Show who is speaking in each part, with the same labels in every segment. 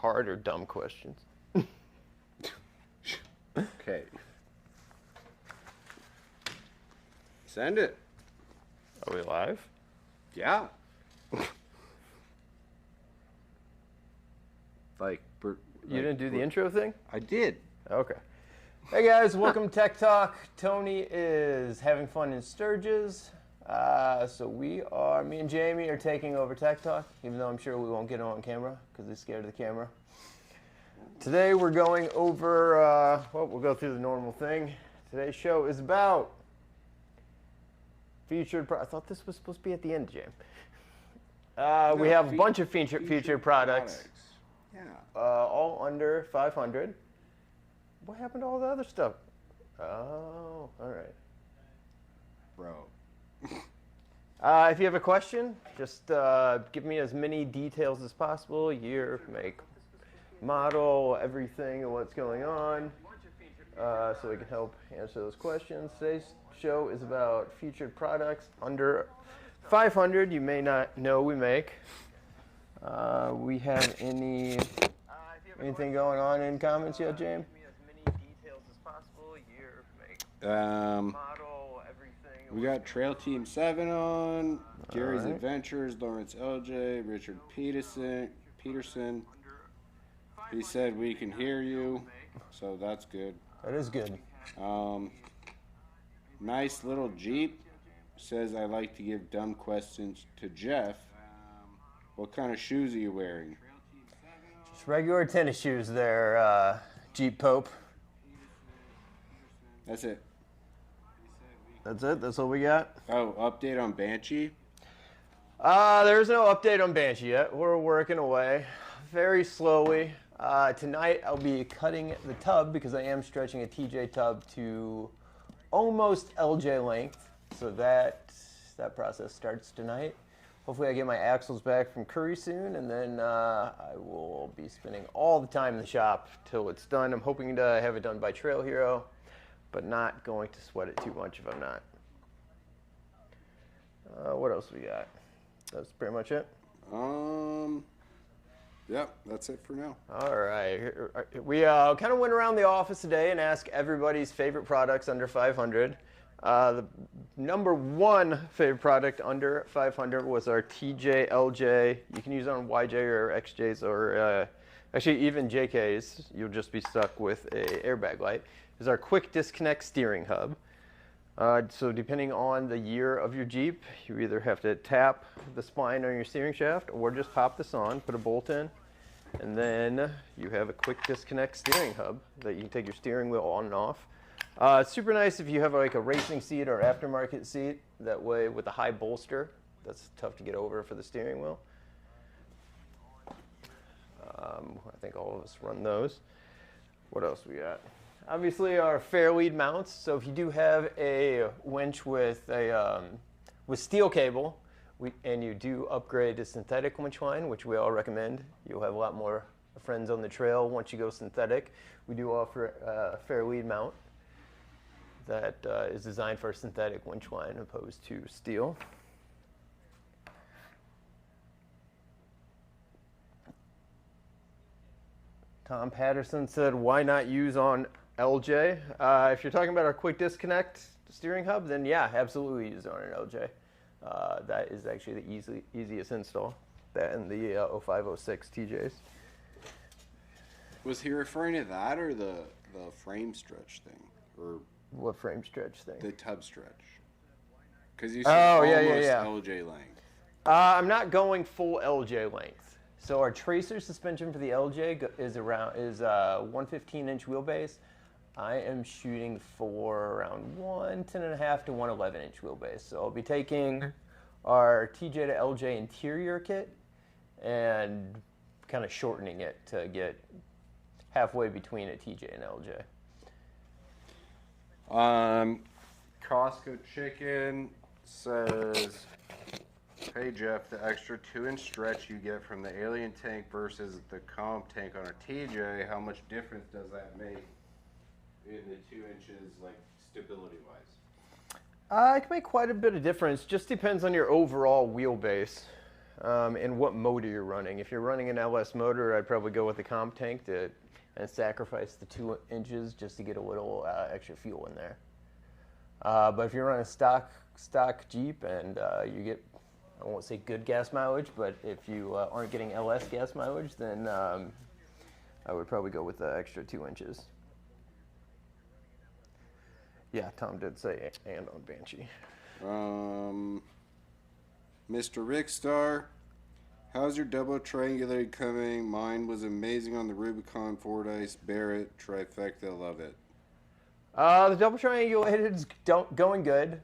Speaker 1: hard or dumb questions.
Speaker 2: Okay. Send it.
Speaker 1: Are we live?
Speaker 2: Yeah.
Speaker 1: You didn't do the intro thing?
Speaker 2: I did.
Speaker 1: Okay. Hey guys, welcome to Tech Talk. Tony is having fun in Sturgis. So me and Jamie are taking over Tech Talk, even though I'm sure we won't get it on camera because he's scared of the camera. Today we're going over, we'll go through the normal thing. Today's show is about featured I thought this was supposed to be at the end, James. We have a bunch of featured products.
Speaker 2: Yeah.
Speaker 1: All under 500. What happened to all the other stuff? Oh, all right.
Speaker 2: Bro.
Speaker 1: If you have a question, just give me as many details as possible. Year, make, model, everything and what's going on. So we can help answer those questions. Today's show is about featured products under 500 you may not know we make. We have anything going on in comments yet, James?
Speaker 2: We got Trail Team 7 on, Gary's Adventures, Lawrence LJ, Richard Peterson. He said we can hear you, so that's good.
Speaker 1: That is good.
Speaker 2: Nice little Jeep says I like to give dumb questions to Jeff. What kind of shoes are you wearing?
Speaker 1: Just regular tennis shoes there, Jeep Pope.
Speaker 2: That's it.
Speaker 1: That's it? That's all we got?
Speaker 2: Oh, update on Banshee?
Speaker 1: There's no update on Banshee yet. We're working away very slowly. Tonight I'll be cutting the tub because I am stretching a TJ tub to almost LJ length. So that process starts tonight. Hopefully I get my axles back from Curry soon, and then I will be spending all the time in the shop till it's done. I'm hoping to have it done by Trail Hero, but not going to sweat it too much if I'm not. What else we got? That's pretty much it.
Speaker 2: Yep, that's it for now.
Speaker 1: All right. We kind of went around the office today and asked everybody's favorite products under 500. The number one favorite product under 500 was our TJ LJ. You can use it on YJ or XJs or actually even JKs. You'll just be stuck with a airbag light. Is our quick disconnect steering hub. So depending on the year of your Jeep, you either have to tap the spline on your steering shaft or just pop this on, put a bolt in, and then you have a quick disconnect steering hub that you can take your steering wheel on and off. It's super nice if you have like a racing seat or aftermarket seat. That way with a high bolster, that's tough to get over for the steering wheel. I think all of us run those. What else we got? Obviously our fair lead mounts. So if you do have a winch with steel cable, and you do upgrade to synthetic winch line, which we all recommend, you'll have a lot more friends on the trail once you go synthetic. We do offer a fair lead mount that is designed for a synthetic winch line opposed to steel. Tom Patterson said, why not use on LJ? If you're talking about our quick disconnect steering hub, then yeah, absolutely use it on an LJ. That is actually the easiest install. That and the 0506 TJs.
Speaker 2: Was he referring to that or the frame stretch thing? Or
Speaker 1: what frame stretch thing?
Speaker 2: the tub stretch? Because you said almost LJ length.
Speaker 1: I'm not going full LJ length. So our tracer suspension for the LJ is 115-inch wheelbase. I am shooting for around 110.5 to 111-inch wheelbase. So I'll be taking our TJ to LJ interior kit and kind of shortening it to get halfway between a TJ and LJ.
Speaker 2: Costco Chicken says, hey Jeff, the extra 2-inch stretch you get from the Alien tank versus the comp tank on a TJ, how much difference does that make in the 2 inches, like stability wise?
Speaker 1: It can make quite a bit of difference. Just depends on your overall wheelbase. and what motor you're running. If you're running an LS motor, I'd probably go with the comp tank and sacrifice the 2 inches just to get a little extra fuel in there. But if you're running stock Jeep and you get, I won't say good gas mileage, but if you aren't getting LS gas mileage, then I would probably go with the extra 2 inches. Yeah, Tom did say and on Banshee.
Speaker 2: Mr. Rickstar, how's your double triangulated coming? Mine was amazing on the Rubicon, Fordyce, Barrett, trifecta, love it.
Speaker 1: The double triangulated is going good.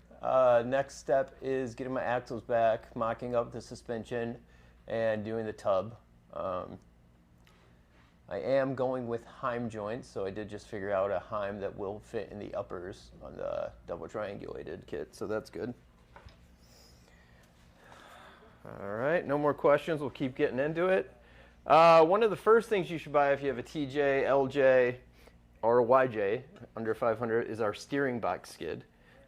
Speaker 1: Next step is getting my axles back, mocking up the suspension, and doing the tub. I am going with Heim joints, so I did just figure out a Heim that will fit in the uppers on the double triangulated kit, so that's good. All right, no more questions. We'll keep getting into it. One of the first things you should buy if you have a TJ, LJ, or a YJ under 500 is our steering box skid.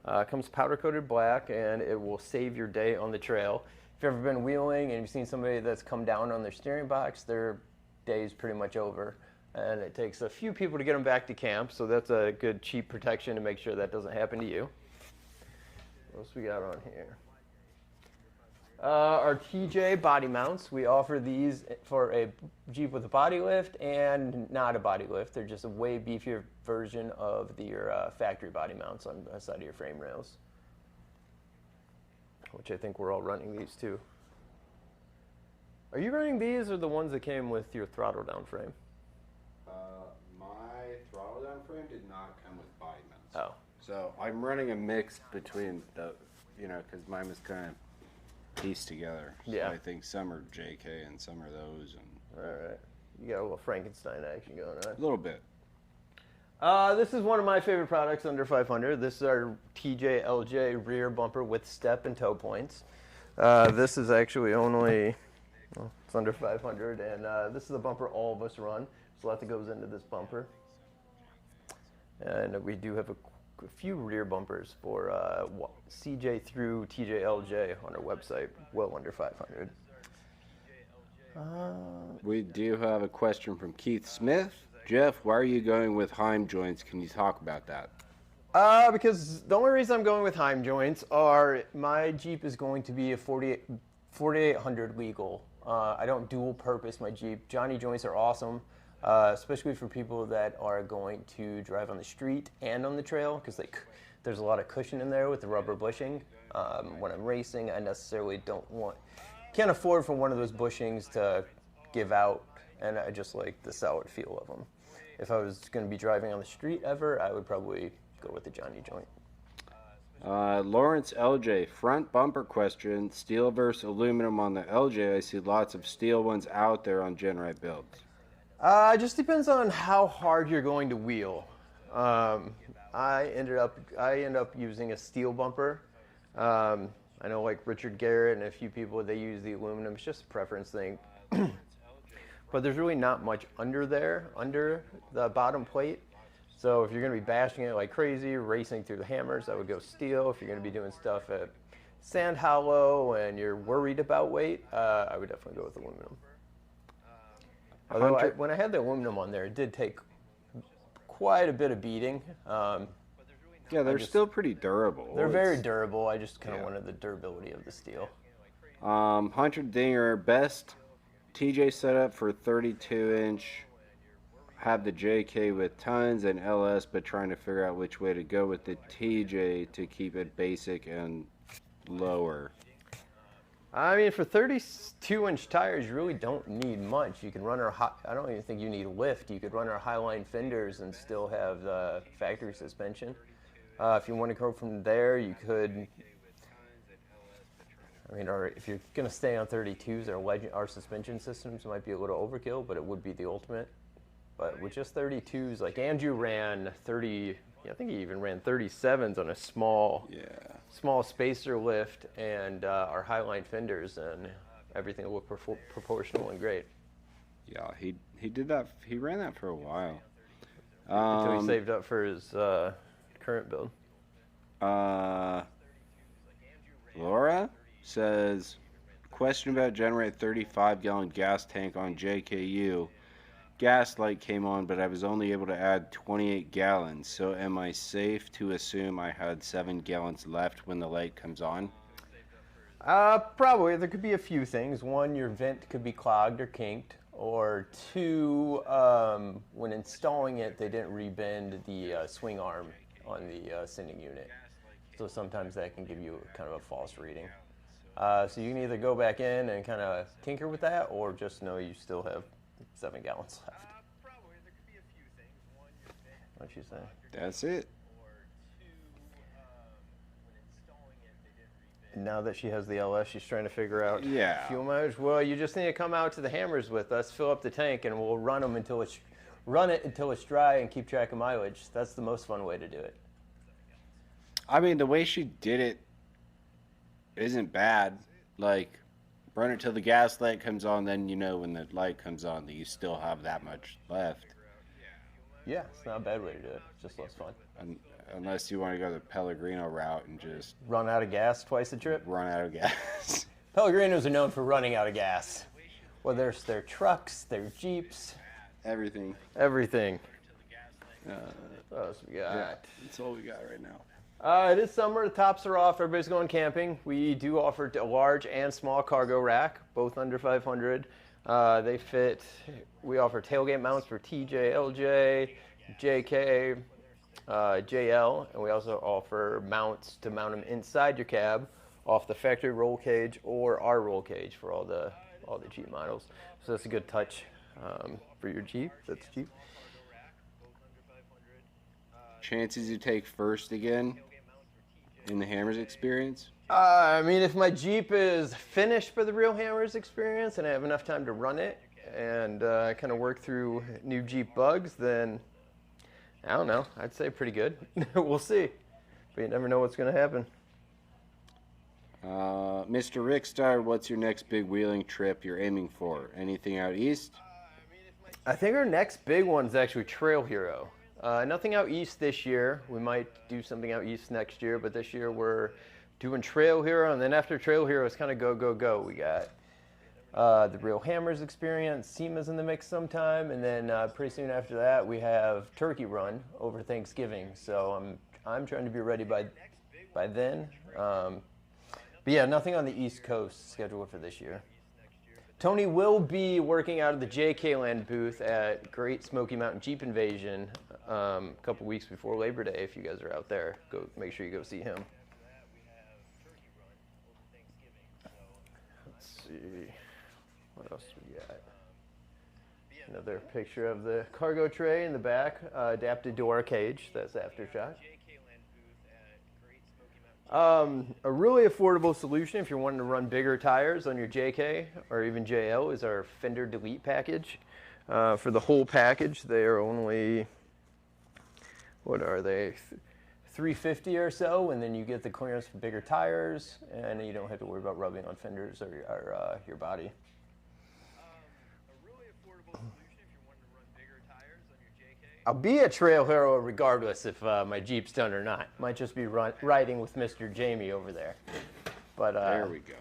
Speaker 1: It comes powder-coated black, and it will save your day on the trail. If you've ever been wheeling and you've seen somebody that's come down on their steering box, their day's pretty much over. And it takes a few people to get them back to camp, so that's a good cheap protection to make sure that doesn't happen to you. What else we got on here? Our TJ body mounts. We offer these for a Jeep with a body lift and not a body lift. They're just a way beefier version of your factory body mounts on the side of your frame rails, which I think we're all running these too. Are you running these or the ones that came with your throttle down frame?
Speaker 2: My throttle down frame did not come with body mounts.
Speaker 1: Oh.
Speaker 2: So I'm running a mix between the, because mine was kind of pieced together. So
Speaker 1: yeah.
Speaker 2: I think some are JK and some are those. And
Speaker 1: all right. You got a little Frankenstein action going on.
Speaker 2: A little bit.
Speaker 1: This is one of my favorite products under 500. This is our TJ LJ rear bumper with step and toe points. This is actually only, well, it's under 500, and this is the bumper all of us run. There's a lot that goes into this bumper. And we do have a few rear bumpers for CJ through TJ LJ on our website, well under 500.
Speaker 2: We do have a question from Keith Smith. Jeff, why are you going with Heim joints? Can you talk about that?
Speaker 1: Because the only reason I'm going with Heim joints are my Jeep is going to be a 4800 legal. I don't dual purpose my Jeep. Johnny joints are awesome, especially for people that are going to drive on the street and on the trail, because there's a lot of cushion in there with the rubber bushing. When I'm racing, I necessarily can't afford for one of those bushings to give out, and I just like the solid feel of them. If I was going to be driving on the street ever, I would probably go with the Johnny joint.
Speaker 2: Lawrence LJ, front bumper question, steel versus aluminum on the LJ. I see lots of steel ones out there on GenRight builds.
Speaker 1: It just depends on how hard you're going to wheel. I end up using a steel bumper. I know like Richard Garrett and a few people, they use the aluminum. It's just a preference thing. But there's really not much under the bottom plate. So if you're going to be bashing it like crazy, racing through the hammers, I would go steel. If you're going to be doing stuff at Sand Hollow and you're worried about weight, I would definitely go with aluminum. Although when I had the aluminum on there, it did take quite a bit of beating.
Speaker 2: Yeah, they're still pretty durable.
Speaker 1: They're very durable. I just kind of wanted the durability of the steel.
Speaker 2: Hunter Dinger, best TJ setup for 32-inch. Have the JK with tons and LS, but trying to figure out which way to go with the TJ to keep it basic and lower.
Speaker 1: I mean, for 32-inch tires, you really don't need much. You can run I don't even think you need lift. You could run our Highline fenders and still have the factory suspension. If you want to go from there, you could. I mean, if you're going to stay on 32s, our suspension systems might be a little overkill, but it would be the ultimate. But with just 32s, like Andrew ran 30, I think he even ran 37s on a small spacer lift and our Highline fenders, and everything looked proportional and great.
Speaker 2: Yeah, he did that. He ran that for a while.
Speaker 1: Until he saved up for his current build.
Speaker 2: Laura says, question about GenRight 35-gallon gas tank on JKU. Gas light came on, but I was only able to add 28 gallons. So am I safe to assume I had 7 gallons left when the light comes on?
Speaker 1: Probably. There could be a few things. One, your vent could be clogged or kinked. Or two, when installing it, they didn't rebend the swing arm on the sending unit. So sometimes that can give you kind of a false reading. So you can either go back in and kind of tinker with that, or just know you still have 7 gallons left. What'd you say?
Speaker 2: That's it.
Speaker 1: Now that she has the LS, she's trying to figure out fuel mileage. Well, you just need to come out to the Hammers with us, fill up the tank, and we'll run it until it's dry and keep track of mileage. That's the most fun way to do it.
Speaker 2: I mean, the way she did it isn't bad. Like, run it till the gas light comes on, then you know when the light comes on that you still have that much left.
Speaker 1: Yeah, it's not a bad way to do it. It's just less fun.
Speaker 2: Unless you want to go the Pellegrino route and just
Speaker 1: run out of gas twice a trip.
Speaker 2: Run out of gas.
Speaker 1: Pellegrinos are known for running out of gas. Whether it's their trucks, their Jeeps.
Speaker 2: Everything.
Speaker 1: Everything. What else we got?
Speaker 2: Yeah, that's all we got right now.
Speaker 1: It is summer. The tops are off. Everybody's going camping. We do offer a large and small cargo rack, both under 500. They fit. We offer tailgate mounts for TJ, LJ, JK, JL, and we also offer mounts to mount them inside your cab off the factory roll cage or our roll cage for all the Jeep models. So that's a good touch for your Jeep. That's Jeep.
Speaker 2: Chances you take first again in the Hammers experience?
Speaker 1: I mean, if my Jeep is finished for the real Hammers experience and I have enough time to run it and kind of work through new Jeep bugs, then I don't know. I'd say pretty good. We'll see. But you never know what's going to happen.
Speaker 2: Mr. Rickstar, what's your next big wheeling trip you're aiming for? Anything out east?
Speaker 1: I think our next big one is actually Trail Hero. Nothing out east this year. We might do something out east next year, but this year we're doing Trail Hero, and then after Trail Hero, it's kind of go, go, go. We got the Real Hammers experience, SEMA's in the mix sometime, and then pretty soon after that, we have Turkey Run over Thanksgiving. So I'm trying to be ready by then. But yeah, nothing on the East Coast scheduled for this year. Tony will be working out of the JK Land booth at Great Smoky Mountain Jeep Invasion a couple weeks before Labor Day. If you guys are out there, go make sure you go see him. Let's see, what else we got? Another picture of the cargo tray in the back, adapted door cage. That's aftershock. A really affordable solution if you're wanting to run bigger tires on your JK or even JL is our fender delete package. For the whole package, they are only, what are they, $350 or so, and then you get the clearance for bigger tires, and you don't have to worry about rubbing on fenders or your body. I'll be a trail hero regardless if my Jeep's done or not. Might just be riding with Mr. Jamie over there. But
Speaker 2: there we go.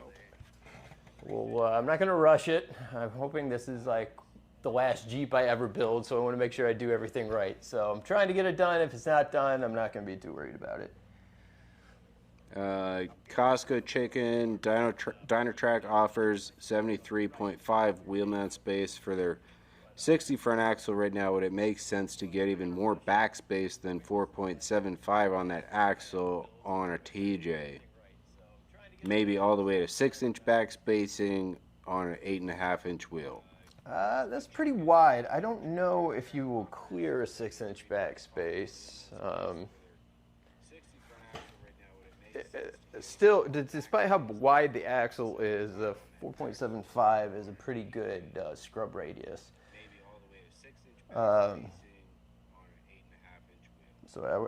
Speaker 1: Well, I'm not going to rush it. I'm hoping this is like the last Jeep I ever build, so I want to make sure I do everything right. So I'm trying to get it done. If it's not done, I'm not going to be too worried about it.
Speaker 2: Costco Chicken Diner Track offers 73.5 wheel mount space for their 60 front axle right now. Would it make sense to get even more back space than 4.75 on that axle on a TJ? Maybe all the way to 6-inch back spacing on an 8.5-inch wheel.
Speaker 1: That's pretty wide. I don't know if you will clear a 6-inch back space. Still, despite how wide the axle is, 4.75 is a pretty good scrub radius. So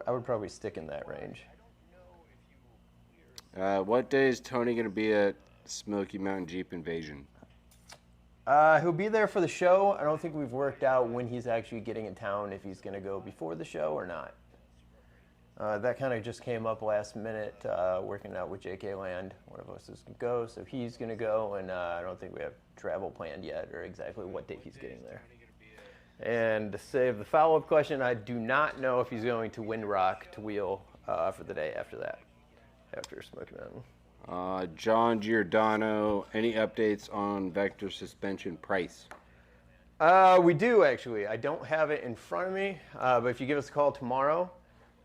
Speaker 1: I would probably stick in that range.
Speaker 2: What day is Tony going to be at Smoky Mountain Jeep Invasion?
Speaker 1: He'll be there for the show. I don't think we've worked out when he's actually getting in town, if he's going to go before the show or not. That kind of just came up last minute, working out with JK Land. One of us is going to go, so he's going to go, and I don't think we have travel planned yet or exactly what date he's getting there. And to save the follow-up question, I do not know if he's going to Windrock to wheel for the day after that, after Smoky Mountain.
Speaker 2: John Giordano, any updates on Vector suspension price?
Speaker 1: We do, actually. I don't have it in front of me, but if you give us a call tomorrow,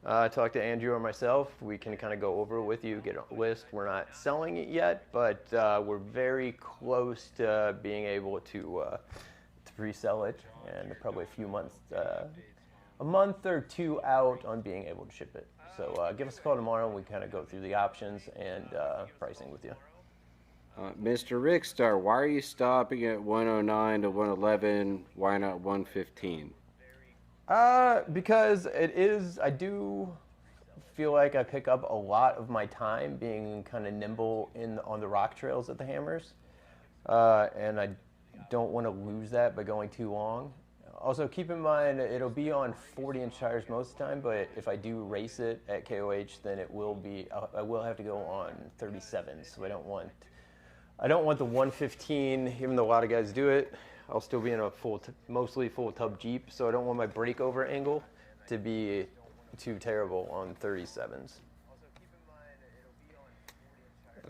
Speaker 1: talk to Andrew or myself, we can kind of go over it with you, get a list. We're not selling it yet, but we're very close to being able to resell it, and probably a few months, a month or two out on being able to ship it. So give us a call tomorrow, and we kind of go through the options and pricing with you.
Speaker 2: Mr. Rickstar, why are you stopping at 109 to 111? Why not 115?
Speaker 1: Because I do feel like I pick up a lot of my time being kind of nimble on the rock trails at the Hammers, and I don't want to lose that by going too long. Also, keep in mind it'll be on 40-inch tires most of the time, but if I do race it at KOH, then I will have to go on 37s. So I don't want the 115, even though a lot of guys do it. I'll still be in a mostly full tub Jeep, so I don't want my breakover angle to be too terrible on 37s.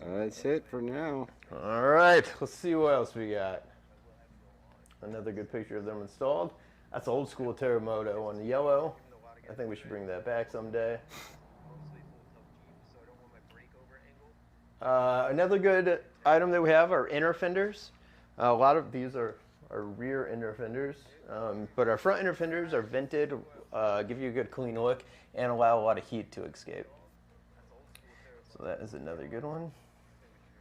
Speaker 2: That's it for now.
Speaker 1: All right, let's see what else we got. Another good picture of them installed. That's old school Terremoto on the yellow. I think we should bring that back someday. Another good item that we have are inner fenders. A lot of these are rear inner fenders, but our front inner fenders are vented, give you a good clean look, and allow a lot of heat to escape. So that is another good one.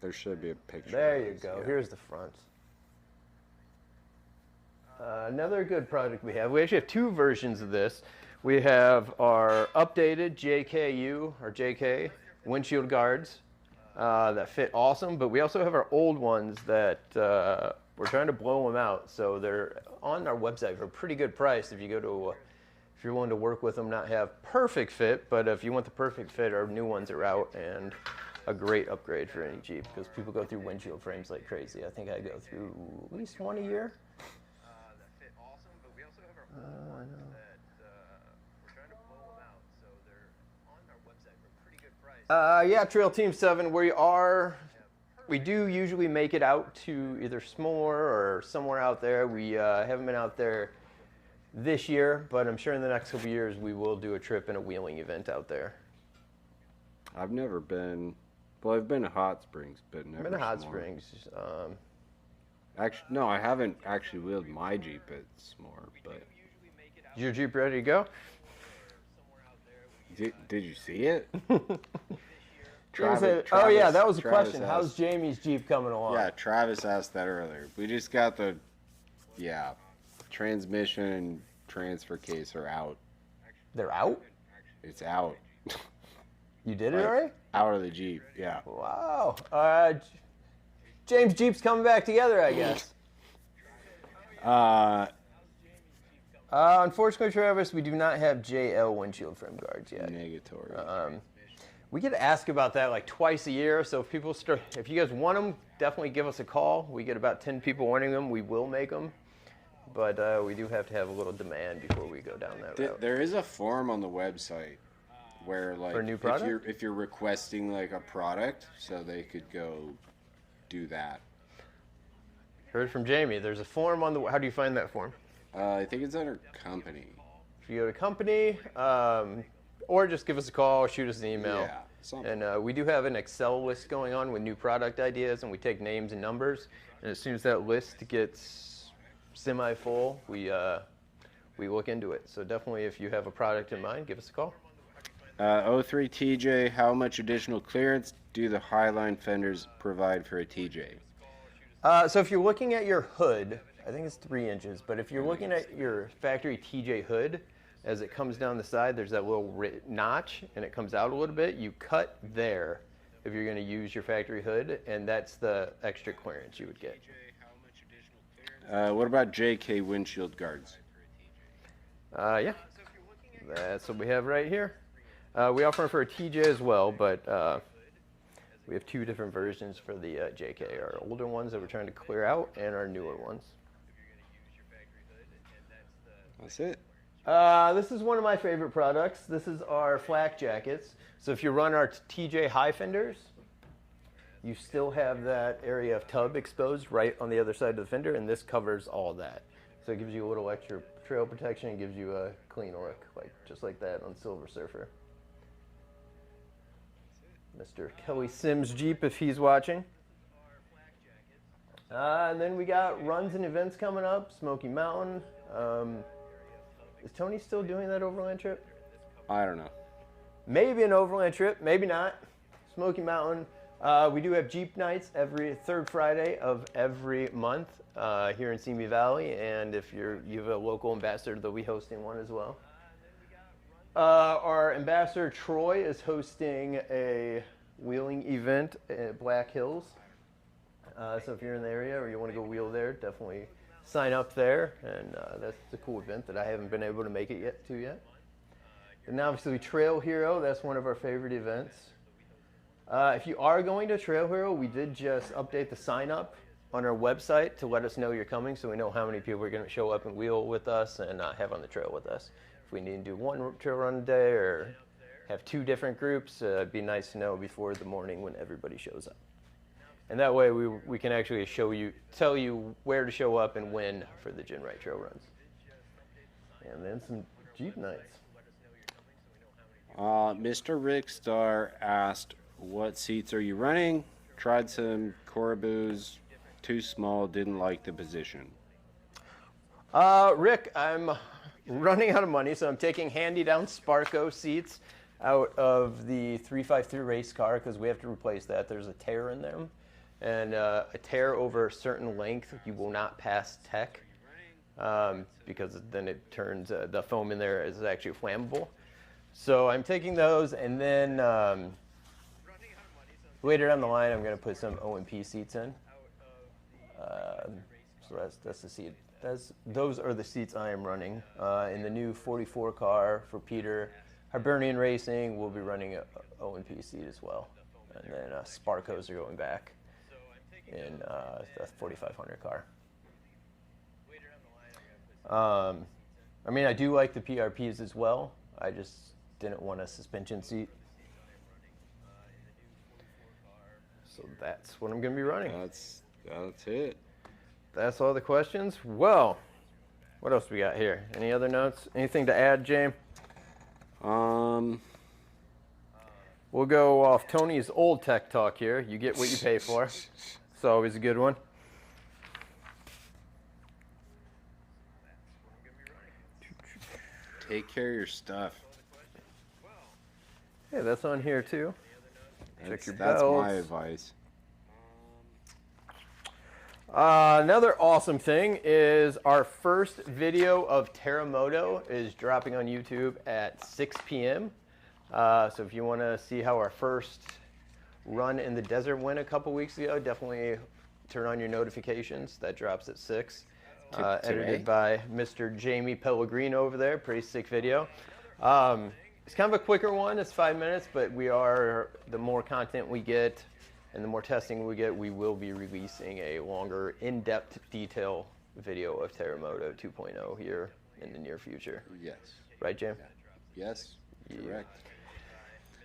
Speaker 2: There should be a picture.
Speaker 1: There you go. Yeah. Here's the front. Another good product we actually have two versions of this. We have our updated JKU, or JK, windshield guards that fit awesome, but we also have our old ones that we're trying to blow them out. So they're on our website for a pretty good price if you're willing to work with them, not have perfect fit, but if you want the perfect fit, our new ones are out and a great upgrade for any Jeep because people go through windshield frames like crazy. I think I go through at least one a year. I know. Yeah, Trail Team 7, we do usually make it out to either S'more or somewhere out there. We haven't been out there this year, but I'm sure in the next couple of years we will do a trip and a wheeling event out there.
Speaker 2: I've never been, well, I've been to Hot Springs, but never
Speaker 1: I've been to Hot
Speaker 2: S'more.
Speaker 1: Springs.
Speaker 2: Actually, no, I haven't actually wheeled my Jeep at S'more, but...
Speaker 1: Is your Jeep ready to go?
Speaker 2: Did you see it?
Speaker 1: Travis, oh yeah, that was the question. How's Jamie's Jeep coming along?
Speaker 2: Yeah, Travis asked that earlier. We just got the, transmission and transfer case are out.
Speaker 1: They're out?
Speaker 2: It's out.
Speaker 1: You did it already?
Speaker 2: Out of the Jeep, yeah.
Speaker 1: Wow. James' Jeep's coming back together, I guess. Unfortunately, Travis, we do not have JL windshield frame guards yet.
Speaker 2: Negatory.
Speaker 1: We get asked about that like twice a year, so if you guys want them, definitely give us a call. We get about 10 people wanting them. We will make them, but we do have to have a little demand before we go down that route.
Speaker 2: There is a form on the website where, like,
Speaker 1: for a new product?
Speaker 2: if you're requesting like a product, so they could go do that.
Speaker 1: Heard from Jamie. There's a form on the. How do you find that form?
Speaker 2: I think it's under company.
Speaker 1: If you go to company, or just give us a call or shoot us an email.
Speaker 2: Yeah, something.
Speaker 1: And we do have an Excel list going on with new product ideas, and we take names and numbers. And as soon as that list gets semi-full, we look into it. So definitely, if you have a product in mind, give us a call.
Speaker 2: 03 TJ, how much additional clearance do the Highline fenders provide for a TJ?
Speaker 1: So if you're looking at your hood, I think it's 3 inches, but if you're looking at your factory TJ hood, as it comes down the side, there's that little notch, and it comes out a little bit. You cut there if you're going to use your factory hood, and that's the extra clearance you would get.
Speaker 2: What about JK windshield guards?
Speaker 1: Yeah, that's what we have right here. We offer them for a TJ as well, but we have two different versions for the JK, our older ones that we're trying to clear out and our newer ones.
Speaker 2: That's it.
Speaker 1: This is one of my favorite products. This is our flak jackets. So if you run our TJ high fenders, you still have that area of tub exposed right on the other side of the fender, and this covers all of that. So it gives you a little extra trail protection and gives you a clean look, just like that on Silver Surfer. Mr. Kelly Sims Jeep, if he's watching. And then we got runs and events coming up. Smoky Mountain. Is Tony still doing that overland trip?
Speaker 2: I don't know.
Speaker 1: Maybe an overland trip, maybe not. Smoky Mountain. We do have Jeep nights every third Friday of every month here in Simi Valley, and if you have a local ambassador, they'll be hosting one as well. Our ambassador Troy is hosting a wheeling event at Black Hills. So if you're in the area or you want to go wheel there, definitely sign up there, and that's a cool event that I haven't been able to make it yet. And obviously Trail Hero, that's one of our favorite events. If you are going to Trail Hero, we did just update the sign up on our website to let us know you're coming, so we know how many people are going to show up and wheel with us and have on the trail with us. If we need to do one trail run a day or have two different groups, it'd be nice to know before the morning when everybody shows up. And that way we can actually tell you where to show up and when for the GenRight trail runs. And then some Jeep nights.
Speaker 2: Mr. Rick Starr asked, what seats are you running? Tried some Corabus, too small, didn't like the position.
Speaker 1: Rick, I'm running out of money, so I'm taking handy-down Sparco seats out of the 353 race car because we have to replace that. There's a tear in them, and a tear over a certain length, you will not pass tech because then it turns, the foam in there is actually flammable. So I'm taking those, and then later down the line, I'm going to put some O&P seats in. So that's the seat. Those are the seats I am running. In the new 44 car for Peter Hibernian Racing, we'll be running a O&P seat as well. And then Sparcos are going back in the 4500 car. I mean, I do like the PRPs as well. I just didn't want a suspension seat. So that's what I'm going to be running.
Speaker 2: That's it.
Speaker 1: That's all the questions. Well, what else we got here? Any other notes? Anything to add, James? We'll go off Tony's old tech talk here. You get what you pay for. It's always a good one.
Speaker 2: Take care of your stuff.
Speaker 1: Hey, that's on here too. Check your
Speaker 2: That's
Speaker 1: belts.
Speaker 2: my advice.
Speaker 1: Another awesome thing is our first video of Terramoto is dropping on YouTube at 6 p.m. So if you want to see how our first run in the desert went a couple weeks ago, definitely turn on your notifications. That drops at 6. Edited by Mr. Jamie Pellegrino over there. Pretty sick video. It's kind of a quicker one. It's 5 minutes, but the more content we get and the more testing we get, we will be releasing a longer, in-depth detail video of Terramoto 2.0 here in the near future.
Speaker 2: Yes.
Speaker 1: Right, Jim?
Speaker 2: Yes, correct.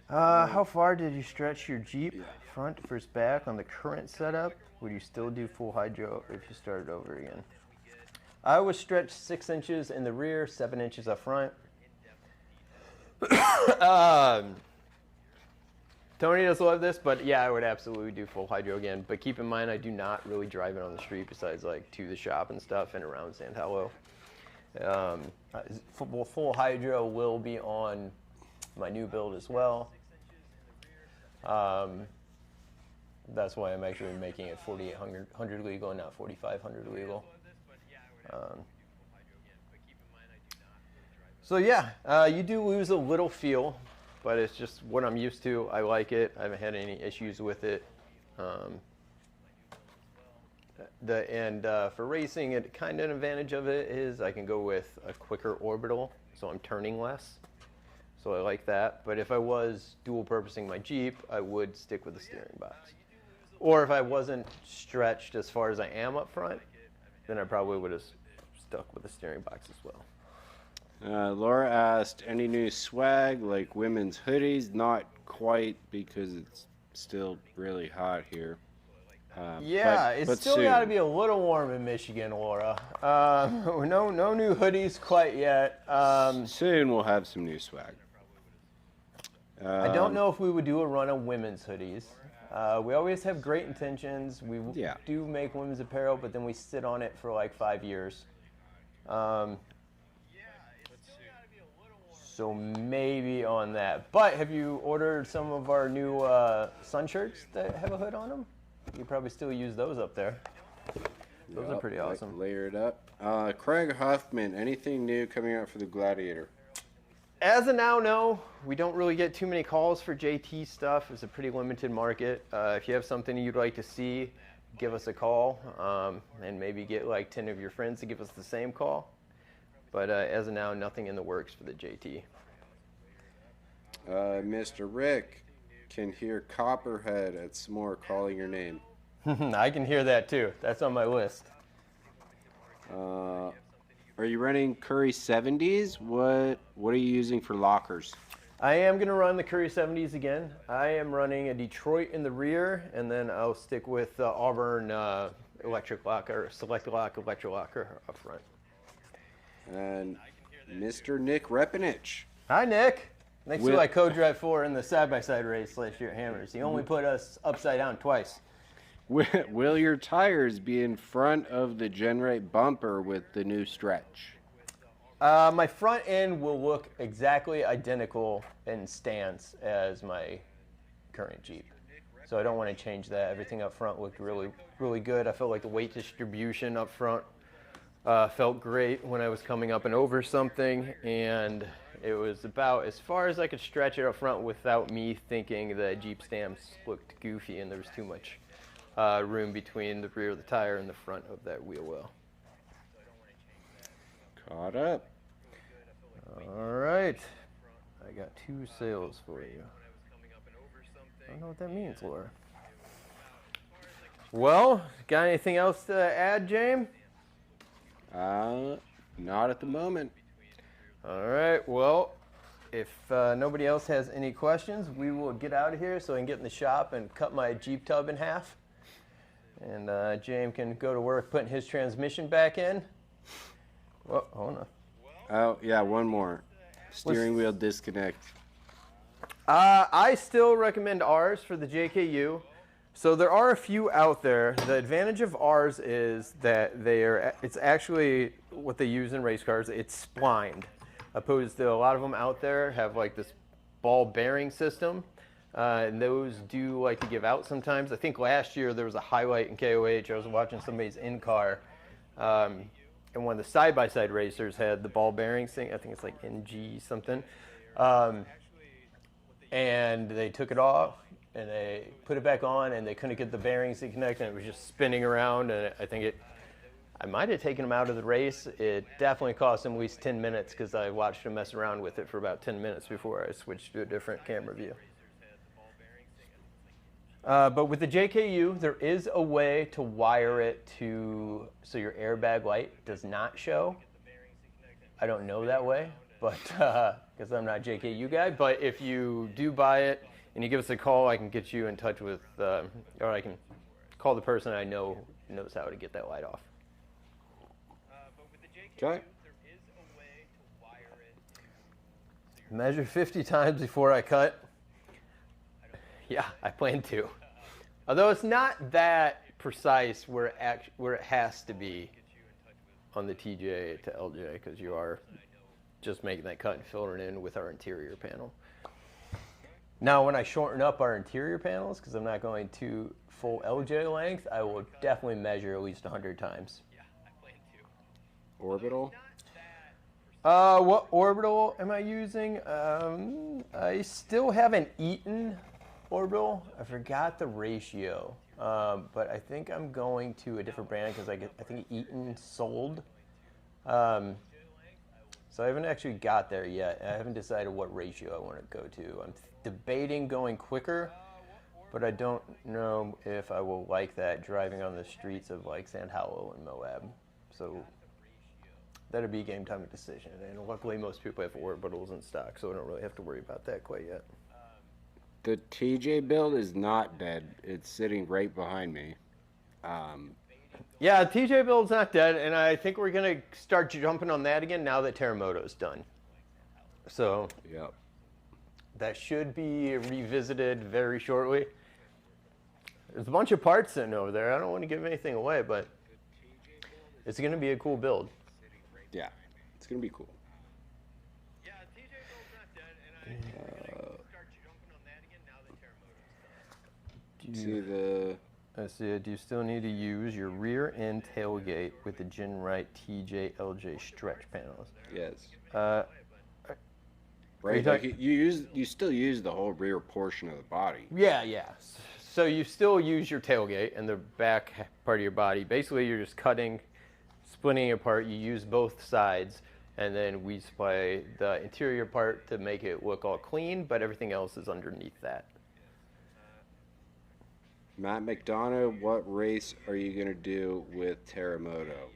Speaker 1: How far did you stretch your Jeep front versus back on the current setup? Would you still do full hydro if you started over again? I would stretch 6 inches in the rear, 7 inches up front. Tony does love this, but yeah, I would absolutely do full hydro again. But keep in mind, I do not really drive it on the street besides like to the shop and stuff and around Sand Hollow. Full hydro will be on my new build as well. That's why I'm actually making it 4800 legal and not 4500 legal. So yeah, you do lose a little feel, but it's just what I'm used to. I like it. I haven't had any issues with it. For racing, it kind of an advantage of it is I can go with a quicker orbital, so I'm turning less. so I like that. But if I was dual purposing my Jeep, I would stick with the steering box. Or if I wasn't stretched as far as I am up front, then I probably would have stuck with the steering box as well.
Speaker 2: Laura asked, any new swag like women's hoodies? Not quite, because it's still really hot here.
Speaker 1: It's still got to be a little warm in Michigan, Laura. No new hoodies quite yet.
Speaker 2: Soon we'll have some new swag.
Speaker 1: I don't know if we would do a run of women's hoodies. We always have great intentions. We do make women's apparel, but then we sit on it for like 5 years. So maybe on that. But have you ordered some of our new sun shirts that have a hood on them? You probably still use those up there. Those are pretty awesome.
Speaker 2: Layer it up. Craig Huffman, anything new coming out for the Gladiator?
Speaker 1: As of now, no. We don't really get too many calls for JT stuff. It's a pretty limited market. If you have something you'd like to see, give us a call, and maybe get like 10 of your friends to give us the same call. But as of now, nothing in the works for the JT.
Speaker 2: Mr. Rick can hear Copperhead at S'more calling your name.
Speaker 1: I can hear that too. That's on my list.
Speaker 2: Are you running Curry 70s? What are you using for lockers?
Speaker 1: I am going to run the Curry 70s again. I am running a Detroit in the rear, and then I'll stick with Auburn electric locker, select lock, electric locker up front.
Speaker 2: And Mr. Nick Repinich.
Speaker 1: Hi, Nick. Next to I co-drive for in the side-by-side race last year at Hammers. He only put us upside down twice.
Speaker 2: Will your tires be in front of the GenRight bumper with the new stretch?
Speaker 1: My front end will look exactly identical in stance as my current Jeep. So I don't want to change that. Everything up front looked really, really good. I felt like the weight distribution up front felt great when I was coming up and over something, and it was about as far as I could stretch it up front without me thinking that Jeep stamps looked goofy and there was too much room between the rear of the tire and the front of that wheel well.
Speaker 2: Caught up.
Speaker 1: All right. I got 2 sales for you. I don't know what that means, Laura. Well, got anything else to add, James?
Speaker 2: Not at the moment.
Speaker 1: All right, well, if nobody else has any questions, we will get out of here so I can get in the shop and cut my Jeep tub in half. And James can go to work putting his transmission back in. Well, hold on.
Speaker 2: Oh, yeah, one more. Steering wheel disconnect.
Speaker 1: I still recommend ours for the JKU. So there are a few out there. The advantage of ours is that it's actually what they use in race cars. It's splined, opposed to a lot of them out there have like this ball bearing system. And those do like to give out sometimes. I think last year there was a highlight in KOH. I was watching somebody's in-car, and one of the side-by-side racers had the ball bearings thing. I think it's like NG something. And they took it off, and they put it back on, and they couldn't get the bearings to connect, and it was just spinning around. And I might have taken them out of the race. It definitely cost them at least 10 minutes because I watched them mess around with it for about 10 minutes before I switched to a different camera view. But with the JKU, there is a way to wire it so your airbag light does not show. I don't know that way, but because I'm not a JKU guy. But if you do buy it and you give us a call, I can get you in touch with, or I can call the person I know knows how to get that light off.
Speaker 2: Okay.
Speaker 1: Measure 50 times before I cut. Yeah, I plan to. Although it's not that precise where it has to be on the TJ to LJ, because you are just making that cut and filling it in with our interior panel. Now, when I shorten up our interior panels, because I'm not going to full LJ length, I will definitely measure at least 100 times.
Speaker 2: Orbital?
Speaker 1: What orbital am I using? I still have an Eaton orbital. I forgot the ratio, but I think I'm going to a different brand because I think Eaton sold So I haven't actually got there yet. I haven't decided what ratio I want to go to. I'm debating going quicker, but I don't know if I will like that driving on the streets of like Sand Hollow and Moab. So that'll be a game time decision. And luckily most people have orbitals in stock, so I don't really have to worry about that quite yet.
Speaker 2: The TJ build is not dead. It's sitting right behind me.
Speaker 1: Yeah, TJ build's not dead, and I think we're going to start jumping on that again now that Terremoto's done. So
Speaker 2: Yep.
Speaker 1: that should be revisited very shortly. There's a bunch of parts sitting over there. I don't want to give anything away, but it's going to be a cool build.
Speaker 2: Yeah, it's going to be cool.
Speaker 1: Yeah, TJ build's not dead, and I think we're going to start jumping on that again now that Terremoto's done.
Speaker 2: See the...
Speaker 1: Let's see, do you still need to use your rear end tailgate with the GenRight TJ LJ stretch panels?
Speaker 2: Yes.
Speaker 1: Right,
Speaker 2: like you still use the whole rear portion of the body.
Speaker 1: Yeah. So you still use your tailgate and the back part of your body. Basically, you're just splitting it apart. You use both sides, and then we supply the interior part to make it look all clean, but everything else is underneath that.
Speaker 2: Matt McDonough, what race are you going to do with Terremoto?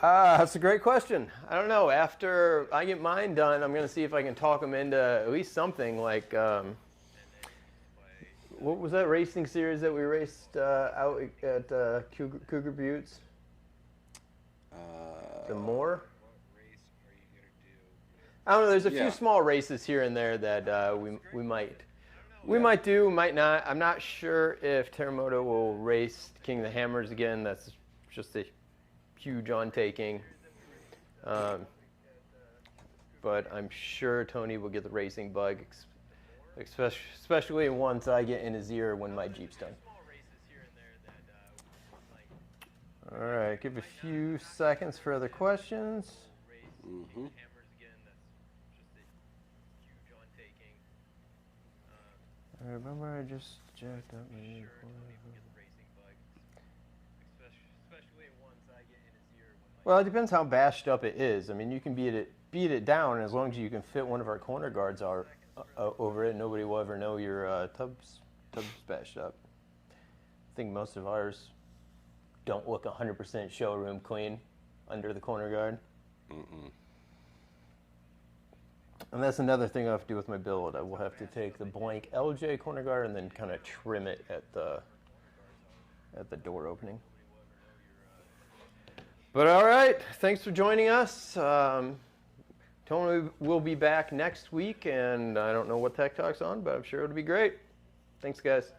Speaker 1: That's a great question. I don't know. After I get mine done, I'm going to see if I can talk them into at least something like, what was that racing series that we raced out at Cougar Buttes? The Moore? I don't know. There's a few small races here and there that we might do, might not. I'm not sure if Terremoto will race King of the Hammers again. That's just a huge undertaking. But I'm sure Tony will get the racing bug, especially once I get in his ear when my Jeep's done. All right, give a few seconds for other questions.
Speaker 2: Mm-hmm.
Speaker 1: I remember I just jacked up my Well, it depends how bashed up it is. I mean, you can beat it down, and as long as you can fit one of our corner guards over it, nobody will ever know your tub's bashed up. I think most of ours don't look 100% showroom clean under the corner guard.
Speaker 2: Mm-mm.
Speaker 1: And that's another thing I have to do with my build. I will have to take the blank LJ corner guard and then kind of trim it at the door opening. But all right, thanks for joining us. Tony will be back next week, and I don't know what Tech Talk's on, but I'm sure it'll be great. Thanks, guys.